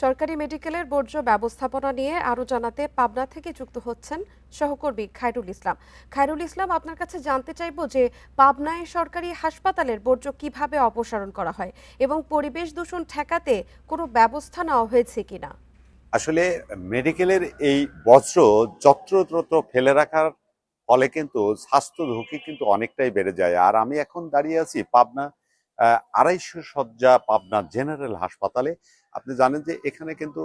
সরকারি মেডিকেলের বর্জ্য ব্যবস্থাপনা নিয়ে আরো জানাতে পাবনা থেকে যুক্ত হচ্ছেন সহকর্মী খায়রুল ইসলাম। খায়রুল ইসলাম, আপনার কাছে জানতে চাইবো যে পাবনায় সরকারি হাসপাতালের বর্জ্য কিভাবে অপসারণ করা হয় এবং পরিবেশ দূষণ ঠেকাতে কোনো ব্যবস্থা নেওয়া হয়েছে কিনা। আসলে মেডিকেলের এই বজ্র যত্রতত্র ফেলে রাখার ফলে কিন্তু স্বাস্থ্য ঝুঁকি কিন্তু অনেকটাই বেড়ে যায়। আর আমি এখন দাঁড়িয়ে আছি পাবনা ২৫০ শয্যা পাবনা জেনারেল হাসপাতালে। আপনি জানেন যে এখানে কিন্তু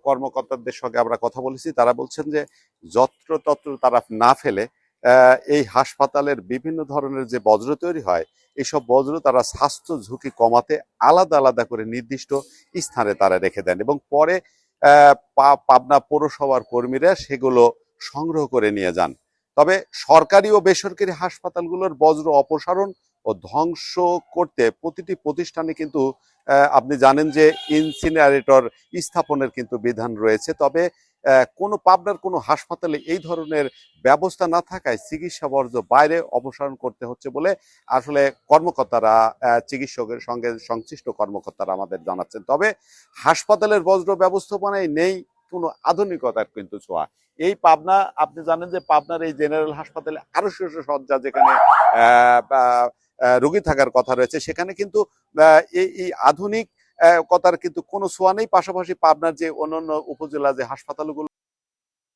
কর্মকর্তাদের সঙ্গে আমরা কথা বলেছি, তারা বলছেন যে যত্রতত্র তারা না ফেলে এই হাসপাতালের বিভিন্ন ধরনের যে বজ্র তৈরি হয়, এইসব বজ্র তারা স্বাস্থ্য ঝুঁকি কমাতে আলাদা আলাদা করে নির্দিষ্ট স্থানে তারা রেখে দেন এবং পরে পাবনা পৌরসভার কর্মীরা সেগুলো সংগ্রহ করে নিয়ে যান। তবে সরকারি ও বেসরকারি হাসপাতালগুলোর বজ্র অপসারণ ও ধ্বংস করতে প্রতিটি প্রতিষ্ঠানে কিন্তু আপনি জানেন যে ইনসিনারেটর স্থাপনের কিন্তু বিধান রয়েছে। তবে কোনো পাবনার কোনো হাসপাতালে এই ধরনের ব্যবস্থা না থাকায় চিকিৎসা বর্জ্য বাইরে অপসারণ করতে হচ্ছে বলে আসলে কর্মকর্তারা, চিকিৎসকের সঙ্গে সংশ্লিষ্ট কর্মকর্তারা আমাদের জানাচ্ছেন। তবে হাসপাতালের বজ্র ব্যবস্থাপনায় নেই কোনো আধুনিকতার কিন্তু ছোঁয়া। এই পাবনা, আপনি জানেন যে পাবনার এই জেনারেল হাসপাতালে আরো শয্যা যেখানে রোগী থাকার কথা রয়েছে, সেখানে কিন্তু এই আধুনিক কথার কিন্তু কোনো ছোঁয়া নেই। পাশাপাশি পাবনার যে অন্যান্য উপজেলা যে হাসপাতালগুলো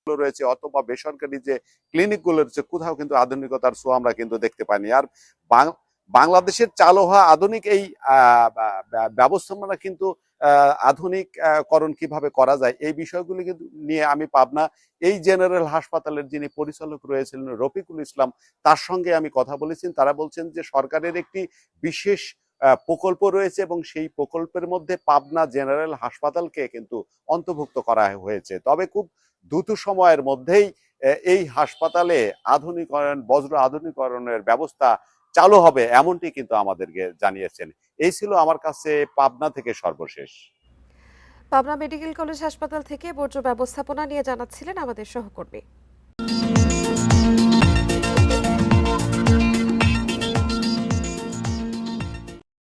রয়েছে অথবা বেসরকারি যে ক্লিনিকগুলো রয়েছে, কোথাও কিন্তু আধুনিকতার ছোঁয়া আমরা কিন্তু দেখতে পাইনি। আর বাংলাদেশের চালু হওয়া আধুনিক এই ব্যবস্থাপনা কিন্তু আধুনিক করণ কিভাবে করা যায় এই বিষয়গুলি কিন্তু নিয়ে আমি পাবনা এই জেনারেল হাসপাতালের যিনি পরিচালক রয়েছিলেন রফিকুল ইসলাম, তার সঙ্গে আমি কথা বলেছি। তারা বলছেন যে সরকারের একটি বিশেষ প্রকল্প রয়েছে এবং সেই প্রকল্পের মধ্যে পাবনা জেনারেল হাসপাতালকে কিন্তু অন্তর্ভুক্ত করা হয়েছে। তবে খুব দ্রুত সময়ের মধ্যেই এই হাসপাতালে আধুনিকরণ, বজ্র আধুনিকরণের ব্যবস্থা চালু হবে এমনটি কিন্তু আমাদেরকে জানিয়েছেন। এই ছিল আমার কাছে পাবনা থেকে সর্বশেষ। পাবনা মেডিকেল কলেজ হাসপাতাল থেকে বর্জ্য ব্যবস্থাপনা নিয়ে জানাচ্ছিলেন আমাদের সহকর্মী।